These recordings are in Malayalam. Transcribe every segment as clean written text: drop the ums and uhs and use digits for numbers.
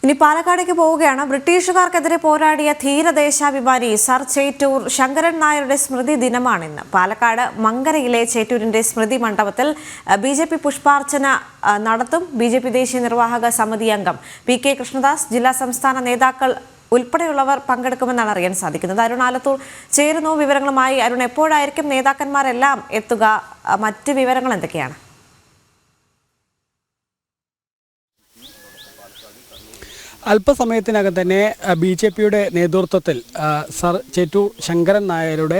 ഇനി പാലക്കാടേക്ക് പോവുകയാണ്. ബ്രിട്ടീഷുകാർക്കെതിരെ പോരാടിയ ധീരദേശാഭിമാനി സർ ചേറ്റൂർ ശങ്കരൻ നായരുടെ സ്മൃതി ദിനമാണിന്ന്. പാലക്കാട് മങ്കരയിലെ ചേറ്റൂരിന്റെ സ്മൃതി മണ്ഡപത്തിൽ BJP പുഷ്പാർച്ചന നടത്തും. BJP ദേശീയ നിർവാഹക സമിതി അംഗം PK കൃഷ്ണദാസ്, ജില്ലാ സംസ്ഥാന നേതാക്കൾ ഉൾപ്പെടെയുള്ളവർ പങ്കെടുക്കുമെന്നാണ് അറിയാൻ സാധിക്കുന്നത്. അരുൺ ആലത്തൂർ ചേരുന്നു വിവരങ്ങളുമായി. അരുൺ, എപ്പോഴായിരിക്കും നേതാക്കന്മാരെല്ലാം എത്തുക? മറ്റ് വിവരങ്ങൾ എന്തൊക്കെയാണ്? അല്പസമയത്തിനകം തന്നെ BJPയുടെ നേതൃത്വത്തിൽ സർ ചേറ്റൂർ ശങ്കരൻ നായരുടെ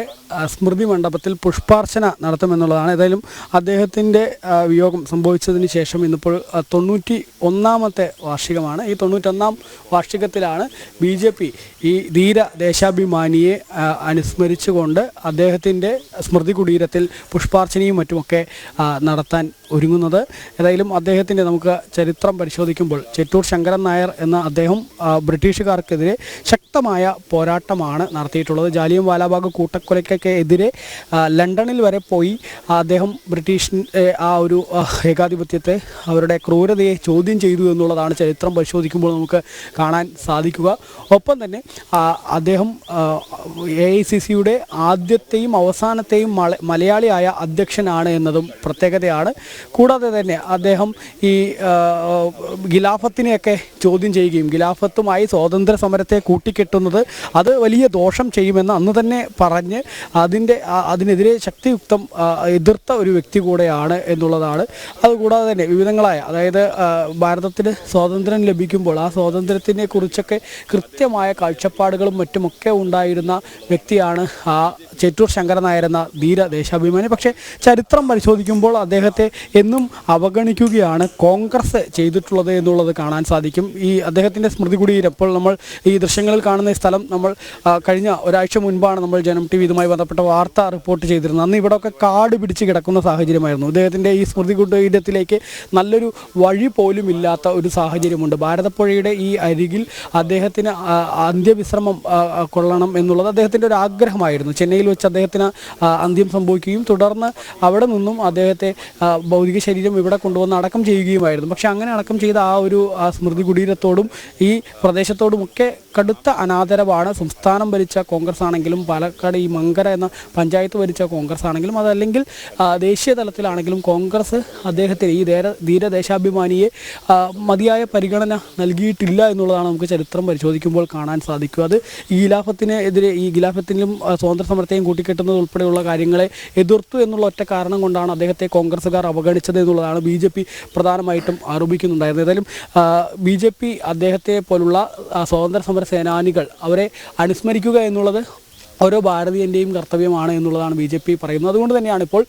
സ്മൃതി മണ്ഡപത്തിൽ പുഷ്പാർച്ചന നടത്തുമെന്നുള്ളതാണ്. ഏതായാലും അദ്ദേഹത്തിൻ്റെ വിയോഗം സംഭവിച്ചതിന് ശേഷം ഇന്നിപ്പോൾ 91ാമത്തെ വാർഷികമാണ്. ഈ 91ാം വാർഷികത്തിലാണ് BJP ഈ ധീര ദേശാഭിമാനിയെ അനുസ്മരിച്ചുകൊണ്ട് അദ്ദേഹത്തിൻ്റെ സ്മൃതി കുടീരത്തിൽ പുഷ്പാർച്ചനയും മറ്റുമൊക്കെ നടത്താൻ ഒരുങ്ങുന്നത്. ഏതായാലും അദ്ദേഹത്തിൻ്റെ നമുക്ക് ചരിത്രം പരിശോധിക്കുമ്പോൾ ചേറ്റൂർ ശങ്കരൻ നായർ എന്ന അദ്ദേഹം ബ്രിട്ടീഷുകാർക്കെതിരെ ശക്തമായ പോരാട്ടമാണ് നടത്തിയിട്ടുള്ളത്. ജാലിയൻ വാലാബാഗ് കൂട്ടക്കൊലയ്ക്കൊക്കെ എതിരെ ലണ്ടനിൽ വരെ പോയി അദ്ദേഹം ബ്രിട്ടീഷ് ആ ഒരു ഏകാധിപത്യത്തെ, അവരുടെ ക്രൂരതയെ ചോദ്യം ചെയ്തു എന്നുള്ളതാണ് ചരിത്രം പരിശോധിക്കുമ്പോൾ നമുക്ക് കാണാൻ സാധിക്കുക. ഒപ്പം തന്നെ അദ്ദേഹം AICCയുടെ ആദ്യത്തെയും അവസാനത്തെയും മലയാളിയായ അധ്യക്ഷനാണ് എന്നതും പ്രത്യേകതയാണ്. കൂടാതെ തന്നെ അദ്ദേഹം ഈ ഖിലാഫത്തിനെയൊക്കെ ചോദ്യം ചെയ്യുകയും ഖിലാഫത്തുമായി സ്വാതന്ത്ര്യ സമരത്തെ കൂട്ടിക്കെട്ടുന്നത് അത് വലിയ ദോഷം ചെയ്യുമെന്ന് അന്ന് തന്നെ പറഞ്ഞ് അതിനെതിരെ ശക്തിയുക്തം എതിർത്ത ഒരു വ്യക്തി കൂടെയാണ് എന്നുള്ളതാണ്. അതുകൂടാതെ തന്നെ വിവിധങ്ങളായ, അതായത് ഭാരതത്തിന് സ്വാതന്ത്ര്യം ലഭിക്കുമ്പോൾ ആ സ്വാതന്ത്ര്യത്തിനെ കുറിച്ചൊക്കെ കൃത്യമായ കാഴ്ചപ്പാടുകളും മറ്റുമൊക്കെ ഉണ്ടായിരുന്ന വ്യക്തിയാണ് ആ ചേറ്റൂർ ശങ്കരൻ നായർ എന്ന ധീര ദേശാഭിമാനി. പക്ഷേ ചരിത്രം പരിശോധിക്കുമ്പോൾ അദ്ദേഹത്തെ എന്നും അവഗണിക്കുകയാണ് കോൺഗ്രസ് ചെയ്തിട്ടുള്ളത് എന്നുള്ളത് കാണാൻ സാധിക്കും. ഈ അദ്ദേഹത്തിൻ്റെ സ്മൃതി കുടീരം ഇപ്പോൾ നമ്മൾ ഈ ദൃശ്യങ്ങളിൽ കാണുന്ന സ്ഥലം നമ്മൾ കഴിഞ്ഞ ഒരാഴ്ച മുൻപാണ് നമ്മൾ ജനം TV ഇതുമായി ബന്ധപ്പെട്ട വാർത്ത റിപ്പോർട്ട് ചെയ്തിരുന്നത്. അന്ന് ഇവിടെയൊക്കെ കാട് പിടിച്ച് കിടക്കുന്ന സാഹചര്യമായിരുന്നു. അദ്ദേഹത്തിൻ്റെ ഈ സ്മൃതി കുടീരത്തിലേക്ക് നല്ലൊരു വഴി പോലും ഇല്ലാത്ത ഒരു സാഹചര്യമുണ്ട്. ഭാരതപ്പുഴയുടെ ഈ അരികിൽ അദ്ദേഹത്തിന് അന്ത്യവിശ്രമം കൊള്ളണം എന്നുള്ളത് അദ്ദേഹത്തിൻ്റെ ഒരു ആഗ്രഹമായിരുന്നു. ചെന്നൈയിൽ വെച്ച് അദ്ദേഹത്തിന് അന്ത്യം സംഭവിക്കുകയും തുടർന്ന് അവിടെ നിന്നും അദ്ദേഹത്തെ ഭൗതിക ശരീരം ഇവിടെ കൊണ്ടുവന്ന് അടക്കം ചെയ്യുകയുമായിരുന്നു. പക്ഷേ അങ്ങനെ അടക്കം ചെയ്ത ആ ഒരു സ്മൃതി കുടീരത്തോടും ഈ പ്രദേശത്തോടുമൊക്കെ കടുത്ത അനാദരവാണ് സംസ്ഥാനം ഭരിച്ച കോൺഗ്രസ് ആണെങ്കിലും പാലക്കാട് ഈ മങ്കര എന്ന പഞ്ചായത്ത് ഭരിച്ച കോൺഗ്രസ് ആണെങ്കിലും അതല്ലെങ്കിൽ ദേശീയ തലത്തിലാണെങ്കിലും കോൺഗ്രസ് അദ്ദേഹത്തിന് ഈ ധീരദേശാഭിമാനിയെ മതിയായ പരിഗണന നൽകിയിട്ടില്ല എന്നുള്ളതാണ് നമുക്ക് ചരിത്രം പരിശോധിക്കുമ്പോൾ കാണാൻ സാധിക്കുക. അത് ഈ ഖിലാഫത്തിനെതിരെ, ഈ ഖിലാഫത്തിനും സ്വാതന്ത്ര്യ സമരത്തെയും കൂട്ടിക്കെട്ടുന്നത് ഉൾപ്പെടെയുള്ള കാര്യങ്ങളെ എതിർത്തു എന്നുള്ള ഒറ്റ കാരണം കൊണ്ടാണ് അദ്ദേഹത്തെ കോൺഗ്രസ്സുകാർ അവഗണിച്ചത് എന്നുള്ളതാണ് BJP പ്രധാനമായിട്ടും ആരോപിക്കുന്നുണ്ടായിരുന്നത്. ഏതായാലും BJP അദ്ദേഹത്തെ പോലുള്ള സ്വാതന്ത്ര്യ സമര സേനാനികൾ അവരെ അനുസ്മരിക്കുക എന്നുള്ളത് ഓരോ ഭാരതീയൻ്റെയും കർത്തവ്യമാണ് എന്നുള്ളതാണ് BJP പറയുന്നത്. അതുകൊണ്ട് തന്നെയാണ് ഇപ്പോൾ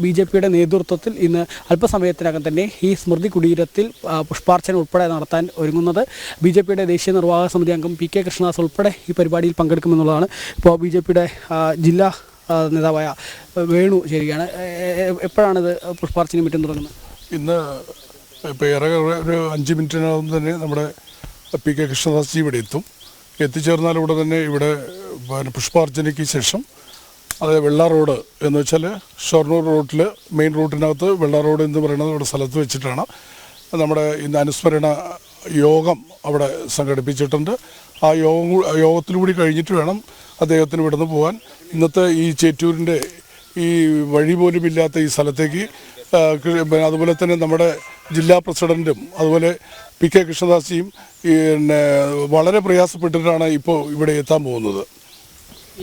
BJPയുടെ നേതൃത്വത്തിൽ ഇന്ന് അല്പസമയത്തിനകം തന്നെ ഈ സ്മൃതി കുടീരത്തിൽ പുഷ്പാർച്ചന ഉൾപ്പെടെ നടത്താൻ ഒരുങ്ങുന്നത്. BJPയുടെ ദേശീയ നിർവാഹക സമിതി അംഗം PK കൃഷ്ണദാസ് ഉൾപ്പെടെ ഈ പരിപാടിയിൽ പങ്കെടുക്കുമെന്നുള്ളതാണ്. ഇപ്പോൾ BJPയുടെ ജില്ലാ നേതാവായ വേണു ചേരുകയാണ്. എപ്പോഴാണിത് പുഷ്പാർച്ചനയും മറ്റും തുടങ്ങുന്നത്? ഇന്ന് ഇപ്പോൾ ഒരു 5 മിനിറ്റിനകം തന്നെ നമ്മുടെ PK കൃഷ്ണദാസ് ജി ഇവിടെ എത്തിച്ചേർന്നാൽ ഇവിടെ തന്നെ ഇവിടെ പുഷ്പാർച്ചനയ്ക്ക് ശേഷം അതായത് വെള്ള റോഡ് എന്ന് വെച്ചാൽ ഷൊർണൂർ റോഡിൽ മെയിൻ റൂട്ടിനകത്ത് വെള്ള റോഡ് എന്ന് പറയുന്നത് ഇവിടെ സ്ഥലത്ത് വെച്ചിട്ടാണ് നമ്മുടെ ഇന്ന് അനുസ്മരണ യോഗം അവിടെ സംഘടിപ്പിച്ചിട്ടുണ്ട്. ആ യോഗത്തിലൂടെ കഴിഞ്ഞിട്ട് വേണം അദ്ദേഹത്തിന് ഇവിടുന്ന് പോകാൻ. ഇന്നത്തെ ഈ ചേറ്റൂരിൻ്റെ ഈ വഴി പോലും ഇല്ലാത്ത ഈ സ്ഥലത്തേക്ക് അതുപോലെ തന്നെ നമ്മുടെ ജില്ലാ പ്രസിഡൻറ്റും അതുപോലെ PK കൃഷ്ണദാസിയും പിന്നെ വളരെ പ്രയാസപ്പെട്ടിട്ടാണ് ഇപ്പോൾ ഇവിടെ എത്താൻ പോകുന്നത്.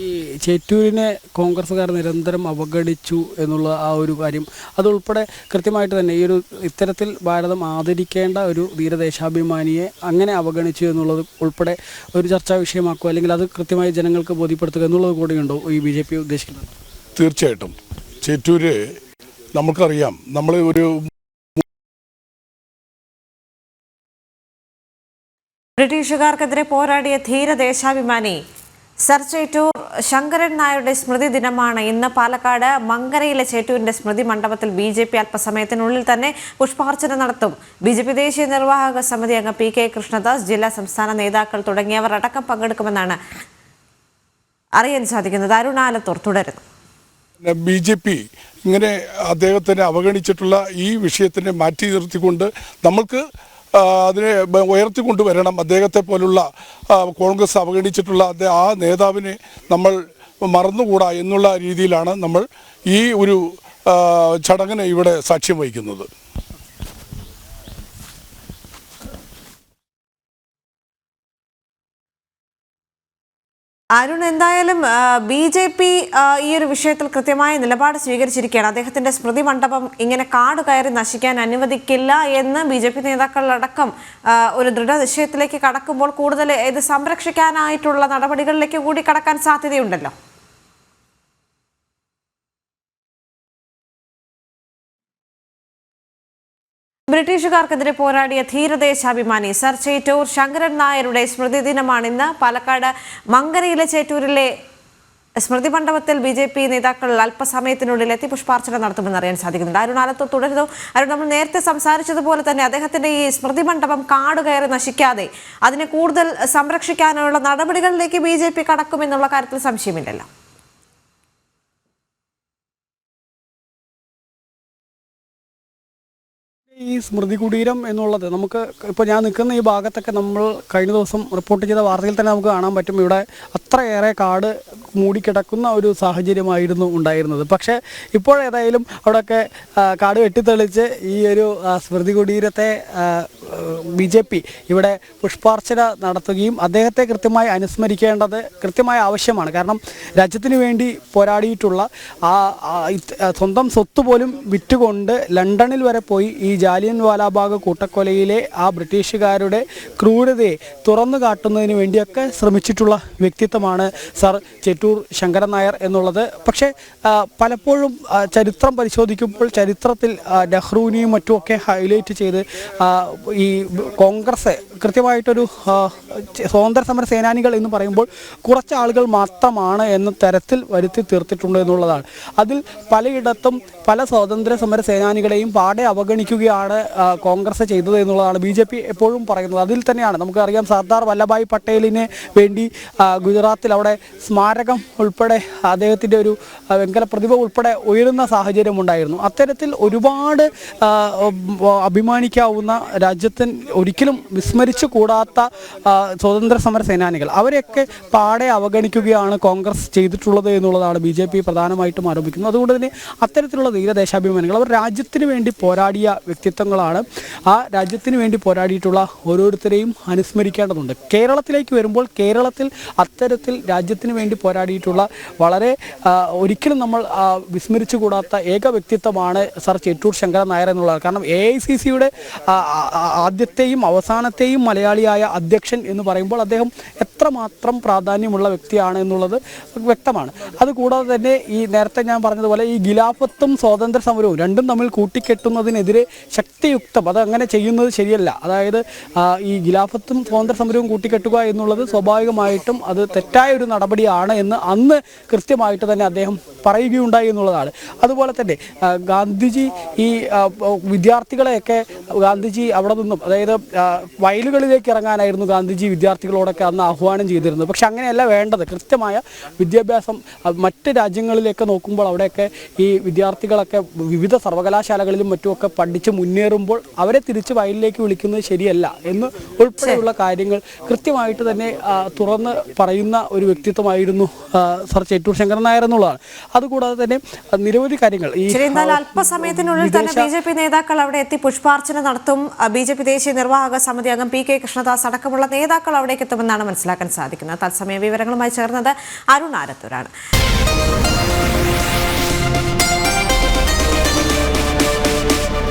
ഈ ചേറ്റൂരിനെ കോൺഗ്രസ്സുകാർ നിരന്തരം അവഗണിച്ചു എന്നുള്ള ആ ഒരു കാര്യം അതുൾപ്പെടെ കൃത്യമായിട്ട് തന്നെ ഈ ഒരു ഇത്തരത്തിൽ ഭാരതം ആദരിക്കേണ്ട ഒരു ധീരദേശാഭിമാനിയെ അങ്ങനെ അവഗണിച്ചു എന്നുള്ളത് ഉൾപ്പെടെ ഒരു ചർച്ചാ വിഷയമാക്കുക, അല്ലെങ്കിൽ അത് കൃത്യമായി ജനങ്ങൾക്ക് ബോധ്യപ്പെടുത്തുക എന്നുള്ളത് കൂടിയുണ്ടോ ഈ BJP ഉദ്ദേശിക്കുന്നത്? തീർച്ചയായിട്ടും ചേറ്റൂര് നമുക്കറിയാം. നമ്മൾ ഒരു ബ്രിട്ടീഷുകാർക്കെതിരെ പോരാടിയ ധീരദേശാഭിമാനി സർ ചേറ്റൂർ ശങ്കരൻ നായരുടെ സ്മൃതി ദിനമാണ് ഇന്ന്. പാലക്കാട് മങ്കരയിലെ ചേറ്റൂരിന്റെ സ്മൃതി മണ്ഡപത്തിൽ BJP അല്പസമയത്തിനുള്ളിൽ തന്നെ പുഷ്പാർച്ചന നടത്തും. BJP ദേശീയ നിർവാഹക സമിതി അംഗം PK കൃഷ്ണദാസ്, ജില്ലാ സംസ്ഥാന നേതാക്കൾ തുടങ്ങിയവർ അടക്കം പങ്കെടുക്കുമെന്നാണ് അറിയാൻ സാധിക്കുന്നത്. അരുൺ ആലത്തൂർ തുടരുന്നു. BJP ഇങ്ങനെ അദ്ദേഹത്തിനെ അവഗണിച്ചിട്ടുള്ള ഈ വിഷയത്തിനെ മാറ്റി നിർത്തിക്കൊണ്ട് നമ്മൾക്ക് അതിനെ ഉയർത്തിക്കൊണ്ടുവരണം. അദ്ദേഹത്തെ പോലുള്ള കോൺഗ്രസ് അവഗണിച്ചിട്ടുള്ള ആ നേതാവിനെ നമ്മൾ മറന്നുകൂടാ എന്നുള്ള രീതിയിലാണ് നമ്മൾ ഈ ഒരു ചടങ്ങിന് ഇവിടെ സാക്ഷ്യം വഹിക്കുന്നത്. അരുൺ, എന്തായാലും BJP ഈ ഒരു വിഷയത്തിൽ കൃത്യമായ നിലപാട് സ്വീകരിച്ചിരിക്കുകയാണ്. അദ്ദേഹത്തിന്റെ സ്മൃതി മണ്ഡപം ഇങ്ങനെ കാട് കയറി നശിക്കാൻ അനുവദിക്കില്ല എന്ന് BJP നേതാക്കളടക്കം ഒരു ദൃഢനിശ്ചയത്തിലേക്ക് കടക്കുമ്പോൾ കൂടുതൽ ഇത് സംരക്ഷിക്കാനായിട്ടുള്ള നടപടികളിലേക്ക് കൂടി കടക്കാൻ സാധ്യതയുണ്ടല്ലോ. ബ്രിട്ടീഷുകാർക്കെതിരെ പോരാടിയ ധീരദേശാഭിമാനി സർ ചേറ്റൂർ ശങ്കരൻ നായരുടെ സ്മൃതി ദിനമാണിന്ന്. പാലക്കാട് മങ്കരയിലെ ചേറ്റൂരിലെ സ്മൃതി മണ്ഡപത്തിൽ BJP നേതാക്കൾ അല്പസമയത്തിനുള്ളിൽ എത്തി പുഷ്പാർച്ചന നടത്തുമെന്ന് അറിയാൻ സാധിക്കുന്നുണ്ട്. അരുൺ ആലത്തോ തുടരുന്നു. അരുൺ, നമ്മൾ നേരത്തെ സംസാരിച്ചതുപോലെ തന്നെ അദ്ദേഹത്തിന്റെ ഈ സ്മൃതി മണ്ഡപം കാട് കയറി നശിക്കാതെ അതിനെ കൂടുതൽ സംരക്ഷിക്കാനുള്ള നടപടികളിലേക്ക് BJP കടക്കുമെന്നുള്ള കാര്യത്തിൽ സംശയമില്ലല്ലോ. ഈ സ്മൃതി കുടീരം എന്നുള്ളത് നമുക്ക് ഇപ്പോൾ ഞാൻ നിൽക്കുന്ന ഈ ഭാഗത്തൊക്കെ നമ്മൾ കഴിഞ്ഞ ദിവസം റിപ്പോർട്ട് ചെയ്ത വാർത്തയിൽ തന്നെ നമുക്ക് കാണാൻ പറ്റും. ഇവിടെ അത്രയേറെ കാട് മൂടിക്കിടക്കുന്ന ഒരു സാഹചര്യമായിരുന്നു ഉണ്ടായിരുന്നത്. പക്ഷേ ഇപ്പോഴേതായാലും അവിടെയൊക്കെ കാട് വെട്ടിത്തെളിച്ച് ഈ ഒരു സ്മൃതി കുടീരത്തെ BJP ഇവിടെ പുഷ്പാർച്ചന നടത്തുകയും അദ്ദേഹത്തെ കൃത്യമായി അനുസ്മരിക്കേണ്ടത് കൃത്യമായ ആവശ്യമാണ്. കാരണം രാജ്യത്തിന് വേണ്ടി പോരാടിയിട്ടുള്ള സ്വന്തം സ്വത്ത് പോലും വിറ്റുകൊണ്ട് ലണ്ടനിൽ വരെ പോയി ഈ ജാലിയൻ വാലാബാഗ് കൂട്ടക്കൊലയിലെ ആ ബ്രിട്ടീഷുകാരുടെ ക്രൂരതയെ തുറന്നു കാട്ടുന്നതിന് വേണ്ടിയൊക്കെ ശ്രമിച്ചിട്ടുള്ള വ്യക്തിത്വമാണ് സർ ചേറ്റൂർ ശങ്കരൻ നായർ എന്നുള്ളത്. പക്ഷേ പലപ്പോഴും ചരിത്രം പരിശോധിക്കുമ്പോൾ ചരിത്രത്തിൽ നെഹ്റുവിനെയും മറ്റുമൊക്കെ ഹൈലൈറ്റ് ചെയ്ത് ഈ കോൺഗ്രസ് കൃത്യമായിട്ടൊരു സ്വാതന്ത്ര്യ സമര സേനാനികൾ എന്ന് പറയുമ്പോൾ കുറച്ച് ആളുകൾ മാത്രമാണ് എന്ന തരത്തിൽ വരുത്തി തീർത്തിട്ടുണ്ട് എന്നുള്ളതാണ്. അതിൽ പലയിടത്തും പല സ്വാതന്ത്ര്യ സമര സേനാനികളെയും പാടെ അവഗണിക്കുകയാണ് കോൺഗ്രസ് ചെയ്തത് എന്നുള്ളതാണ് BJP എപ്പോഴും പറയുന്നത്. അതിൽ തന്നെയാണ് നമുക്കറിയാം സർദാർ വല്ലഭായ് പട്ടേലിന് വേണ്ടി ഗുജറാത്തിൽ അവിടെ സ്മാരകം ഉൾപ്പെടെ അദ്ദേഹത്തിൻ്റെ ഒരു വെങ്കല പ്രതിഭ ഉൾപ്പെടെ ഉയരുന്ന സാഹചര്യം ഉണ്ടായിരുന്നു. അത്തരത്തിൽ ഒരുപാട് അഭിമാനിക്കാവുന്ന രാജ്യത്തിന് ഒരിക്കലും വിസ്മരിച്ചു കൂടാത്ത സ്വാതന്ത്ര്യ സമര സേനാനികൾ അവരെയൊക്കെ പാടെ അവഗണിക്കുകയാണ് കോൺഗ്രസ് ചെയ്തിട്ടുള്ളത് എന്നുള്ളതാണ് BJP പ്രധാനമായിട്ടും ആരോപിക്കുന്നത്. അതുകൊണ്ട് തന്നെ അത്തരത്തിലുള്ള ധീരദേശാഭിമാനികൾ അവർ രാജ്യത്തിന് വേണ്ടി പോരാടിയ വ്യക്തിത്വങ്ങളാണ്. ആ രാജ്യത്തിന് വേണ്ടി പോരാടിയിട്ടുള്ള ഓരോരുത്തരെയും അനുസ്മരിക്കേണ്ടതുണ്ട്. കേരളത്തിലേക്ക് വരുമ്പോൾ കേരളത്തിൽ അത്തരത്തിൽ രാജ്യത്തിന് വേണ്ടി പോരാടിയിട്ടുള്ള വളരെ ഒരിക്കലും നമ്മൾ വിസ്മരിച്ചു കൂടാത്ത ഏക വ്യക്തിത്വമാണ് സർ ചേറ്റൂർ ശങ്കരൻ നായർ എന്നുള്ളത്. കാരണം AICCയുടെ ആദ്യത്തെയും അവസാനത്തെയും മലയാളിയായ അധ്യക്ഷൻ എന്ന് പറയുമ്പോൾ അദ്ദേഹം എത്രമാത്രം പ്രാധാന്യമുള്ള വ്യക്തിയാണ് എന്നുള്ളത് വ്യക്തമാണ്. അതുകൂടാതെ തന്നെ ഈ നേരത്തെ ഞാൻ പറഞ്ഞതുപോലെ ഈ ഖിലാഫത്തും സ്വാതന്ത്ര്യ സമരവും രണ്ടും തമ്മിൽ കൂട്ടിക്കെട്ടുന്നതിനെതിരെ ശക്തിയുക്തം അതങ്ങനെ ചെയ്യുന്നത് ശരിയല്ല. അതായത് ഈ ഖിലാഫത്തും സ്വാതന്ത്ര്യ സമരവും കൂട്ടിക്കെട്ടുക എന്നുള്ളത് സ്വാഭാവികമായിട്ടും അത് തെറ്റായ ഒരു നടപടിയാണ് എന്ന് അന്ന് കൃത്യമായിട്ട് തന്നെ അദ്ദേഹം പറയുകയുണ്ടായി എന്നുള്ളതാണ്. അതുപോലെ തന്നെ ഗാന്ധിജി ഈ വിദ്യാർത്ഥികളെയൊക്കെ ഗാന്ധിജി അവിടെ നിന്നും അതായത് വയലുകളിലേക്ക് ഇറങ്ങാനായിരുന്നു ഗാന്ധിജി വിദ്യാർത്ഥികളോടൊക്കെ അന്ന് ആഹ്വാനം ചെയ്തിരുന്നത്. പക്ഷെ അങ്ങനെയല്ല വേണ്ടത്. കൃത്യമായ വിദ്യാഭ്യാസം മറ്റ് രാജ്യങ്ങളിലേക്ക് നോക്കുമ്പോൾ അവിടെയൊക്കെ ഈ വിദ്യാർത്ഥികളൊക്കെ വിവിധ സർവകലാശാലകളിലും മറ്റുമൊക്കെ പഠിച്ച് മുന്നേറുമ്പോൾ അവരെ തിരിച്ച് വയലിലേക്ക് വിളിക്കുന്നത് ശരിയല്ല എന്ന് ഉൾപ്പെടെയുള്ള കാര്യങ്ങൾ കൃത്യമായിട്ട് തന്നെ തുറന്ന് പറയുന്ന ഒരു വ്യക്തിത്വമായിരുന്നു സർ ചേറ്റൂർ ശങ്കരൻ നായർ എന്നുള്ളതാണ്. അതുകൂടാതെ തന്നെ നിരവധി കാര്യങ്ങൾ ഈ അല്പസമയത്തിനുള്ളിൽ തന്നെ BJP നേതാക്കൾ അവിടെ എത്തി പുഷ്പാർച്ചന നടത്തും. BJP ദേശീയ നിർവാഹക സമിതി അംഗം PK കൃഷ്ണദാസ് അടക്കമുള്ള നേതാക്കൾ അവിടേക്ക് എത്തുമെന്നാണ് മനസ്സിലാക്കാൻ സാധിക്കുന്നത്. തത്സമയ വിവരങ്ങളുമായി ചേർന്നത് അരുൺ ആലത്തൂരാണ്.